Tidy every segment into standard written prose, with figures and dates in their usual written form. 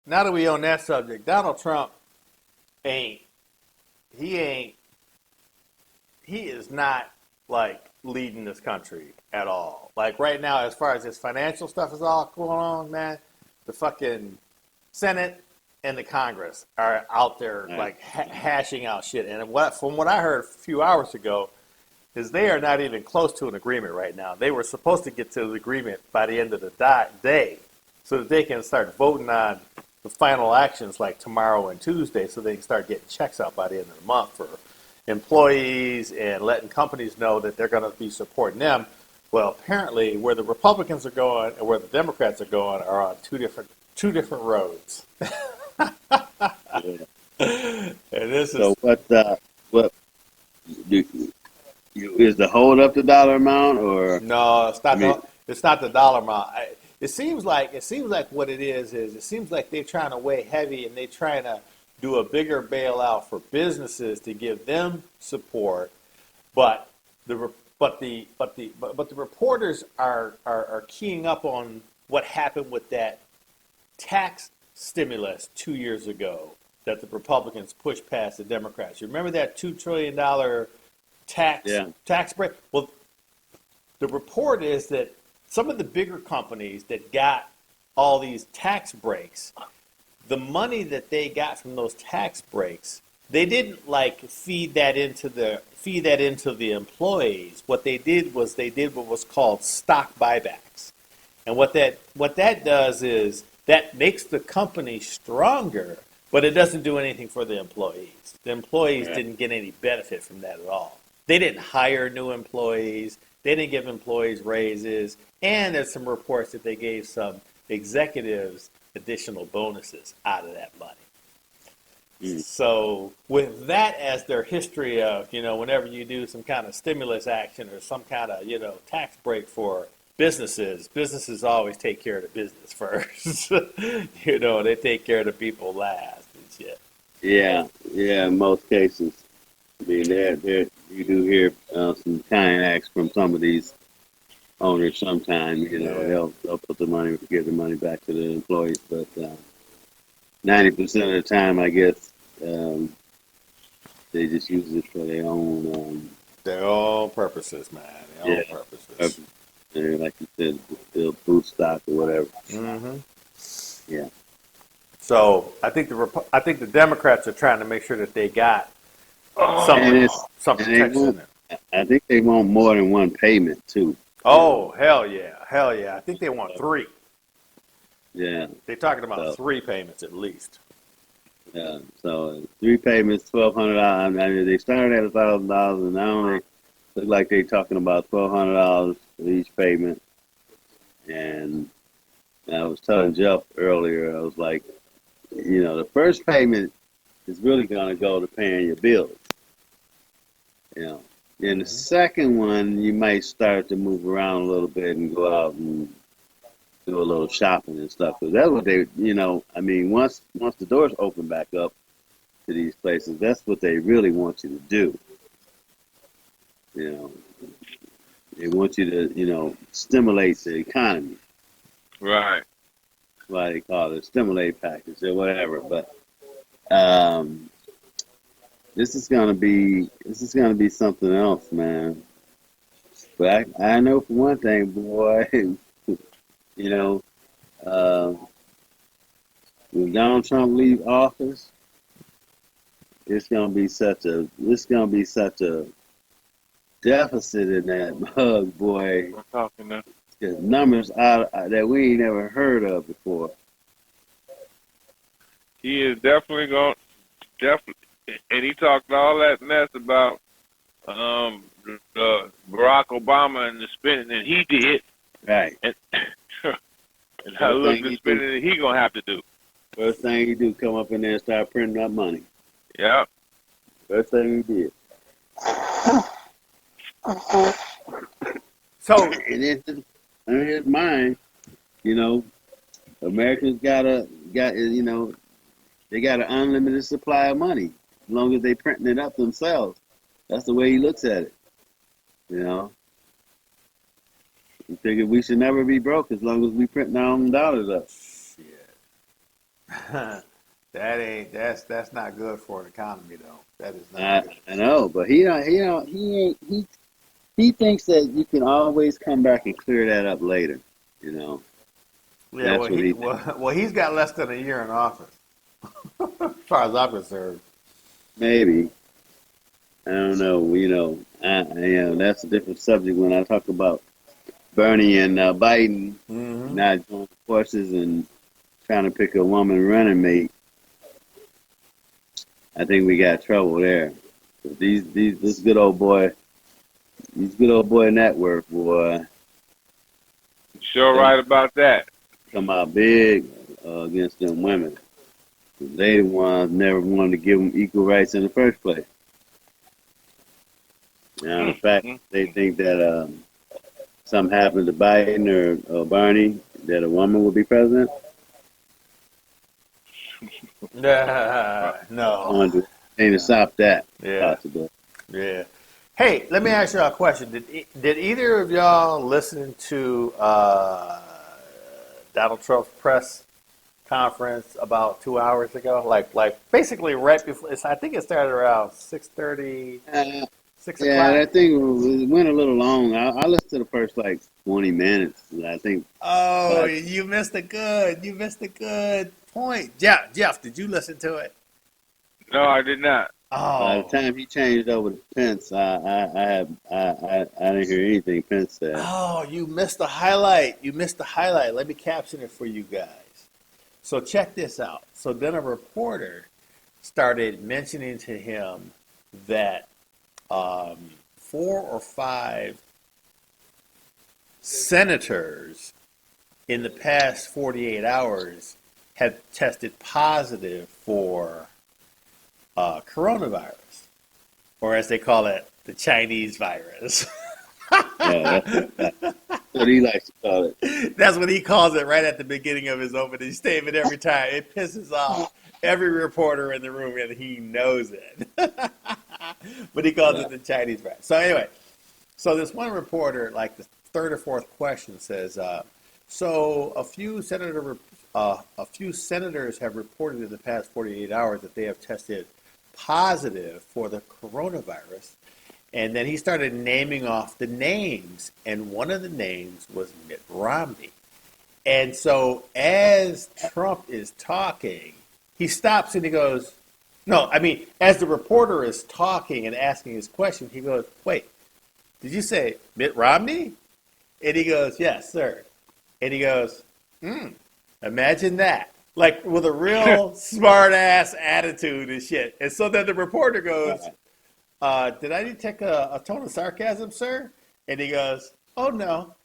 now that we on that subject, Donald Trump ain't he ain't he is not like leading this country at all. Like right now, as far as his financial stuff is all going on, man, the fucking Senate and the Congress are out there like hashing out shit. And from what I heard a few hours ago, is they are not even close to an agreement right now. They were supposed to get to the agreement by the end of the day so that they can start voting on the final actions like tomorrow and Tuesday so they can start getting checks out by the end of the month for employees and letting companies know that they're going to be supporting them. Well, apparently where the Republicans are going and where the Democrats are going are on two different roads. Yeah. And this So is what you, is the hold up the dollar amount or no, it's I not mean the dollar amount. It seems like what it is it seems like they're trying to weigh heavy and they're trying to do a bigger bailout for businesses to give them support, but the reporters are keying up on what happened with that tax stimulus 2 years ago that the Republicans pushed past the Democrats. You remember that $2 trillion tax break? Well, the report is that some of the bigger companies that got all these tax breaks, the money that they got from those tax breaks, they didn't like feed that into the employees. What they did was what was called stock buybacks. And what that does is that makes the company stronger, but it doesn't do anything for the employees. The employees didn't get any benefit from that at all. They didn't hire new employees. They didn't give employees raises. And there's some reports that they gave some executives additional bonuses out of that money. So with that as their history of, whenever you do some kind of stimulus action or some kind of, tax break for businesses always take care of the business first. They take care of the people last and shit. yeah, in most cases. I mean there you do hear some kind acts from some of these owners sometimes, they'll put the money give the money back to the employees, but 90% of the time I guess they just use it for their own purposes, man. Their own purposes. Like you said, build food stock or whatever. Mm-hmm. Yeah. So I think the Democrats are trying to make sure that they got some protection in there. I think they want more than one payment too. Oh, hell yeah. I think they want 3. Yeah. They're talking about 3 payments at least. Yeah. So 3 payments, $1,200. I mean, they started at $1,000, and now they look like they're talking about $1,200 for each payment. And I was telling Jeff earlier, I was like, the first payment is really going to go to paying your bills. Then the second one, you might start to move around a little bit and go out and do a little shopping and stuff. Because that's what they, once the doors open back up to these places, that's what they really want you to do. They want you to, stimulate the economy. Right. That's why they call it a stimulate package or whatever. But this is gonna be something else, man. But I know for one thing, boy, when Donald Trump leave office, it's gonna be such a deficit in that mug, boy. I'm talking now. There's numbers out that we ain't never heard of before. He is definitely and he talked all that mess about Barack Obama and the spending that he did, Right. and how look the spending that he gonna have to do. First thing he do, come up in there and start printing up money. Yeah. First thing he did. So and in his mind, Americans got they got an unlimited supply of money as long as they printing it up themselves. That's the way he looks at it. He figured we should never be broke as long as we print our own dollars up. shit. That's not good for an economy though. That is not I, good. I know, but he thinks that you can always come back and clear that up later. You know, Yeah, that's what he thinks. he's got less than a year in office, as far as I'm concerned. Maybe. I don't know. That's a different subject when I talk about Bernie and Biden Mm-hmm. not joining forces and trying to pick a woman running mate. I think we got trouble there. This good old boy, these good old boy network boy, Sure they right about that. come out big against them women. They the ones never wanted to give them equal rights in the first place. Now, the fact they think that something happened to Biden or Bernie, that a woman will be president, Yeah, no, wanted to, they to stop that yeah, possibility. yeah. Hey, let me ask you a question. Did either of y'all listen to Donald Trump's press conference about 2 hours ago? Like basically right before. I think it started around 6:30, Uh, 6 yeah, o'clock. that thing went a little long. I listened to the first like 20 minutes. I think Oh, by you missed a good point. Jeff, did you listen to it? No, I did not. by the Oh, time he changed over to Pence, I didn't hear anything Pence said. oh, you missed the highlight. You missed the highlight. Let me caption it for you guys. So check this out. So then a reporter started mentioning to him that um, 4 or 5 senators in the past 48 hours have tested positive for coronavirus, or as they call it, the Chinese virus. Yeah, that's what he likes to call it. That's what he calls it right at the beginning of his opening statement every time. It pisses off every reporter in the room, and he knows it. But he calls Yeah, it the Chinese virus. So anyway, so this one reporter, like the third or fourth question, says, "So a few senators have reported in the past 48 hours that they have tested positive for the coronavirus." And then he started naming off the names, and one of the names was Mitt Romney. And so as Trump is talking, he stops and he goes, no, I mean, as the reporter is talking and asking his question, he goes, wait, did you say Mitt Romney? And he goes, yes, sir. And he goes, imagine that. Like with a real smart ass attitude and shit. And so then the reporter goes, right. did I detect a tone of sarcasm, sir? And he goes, oh no.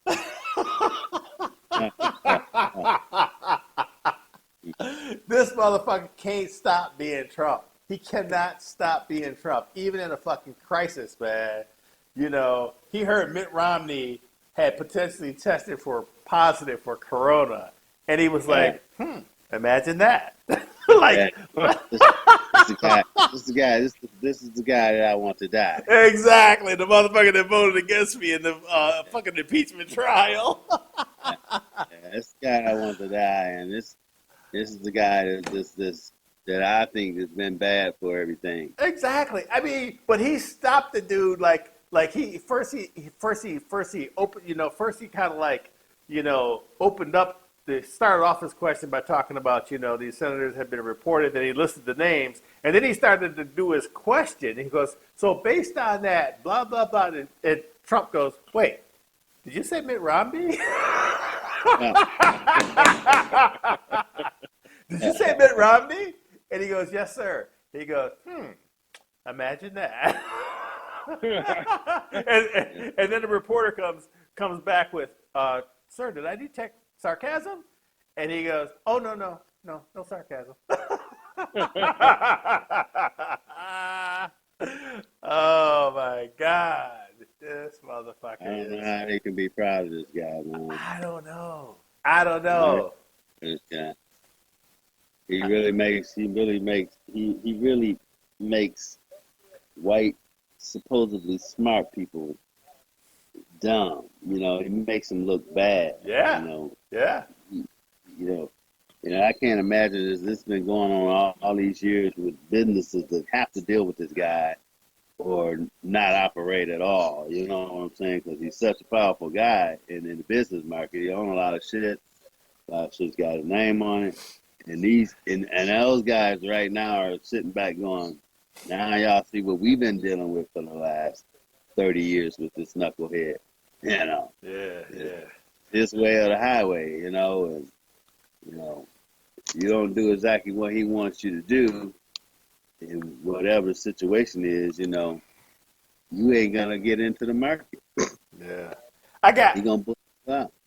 This motherfucker can't stop being Trump. He cannot stop being Trump, even in a fucking crisis, man. You know, he heard Mitt Romney had potentially tested for positive for corona, and he was Right. like, imagine that. Yeah. Like, This the guy. This is the guy that I want to die. exactly, the motherfucker that voted against me in the fucking impeachment trial. Yeah, this is the guy I want to die, and this is the guy that I think has been bad for everything. Exactly. I mean, but he stopped the dude like he opened, first he kind of like, opened up the started off his question by talking about, these senators have been reported, then he listed the names, and then he started to do his question. He goes, so based on that, blah blah blah, and Trump goes, wait, did you say Mitt Romney? Yeah. Did you say Mitt Romney? And he goes, yes, sir. He goes, imagine that. and then the reporter comes back with, sir, did I detect sarcasm? And he goes, oh, no sarcasm. Oh, my God. This I motherfucker don't know is, how they can be proud of this guy, man. I don't know. I don't I'm not know. this guy. He really makes white, supposedly smart people dumb. He makes them look bad. Yeah, You know, yeah. he, you know, I can't imagine this. This has been going on all these years with businesses that have to deal with this guy or not operate at all. You know what I'm saying? Because he's such a powerful guy in the business market. He owns a lot of shit. A lot of shit's got his name on it. And those guys right now are sitting back going, now y'all see what we've been dealing with for the last 30 years with this knucklehead. Yeah. This way or the highway, and you don't do exactly what he wants you to do in whatever the situation is, you ain't gonna get into the market. Yeah. He gonna pull you out.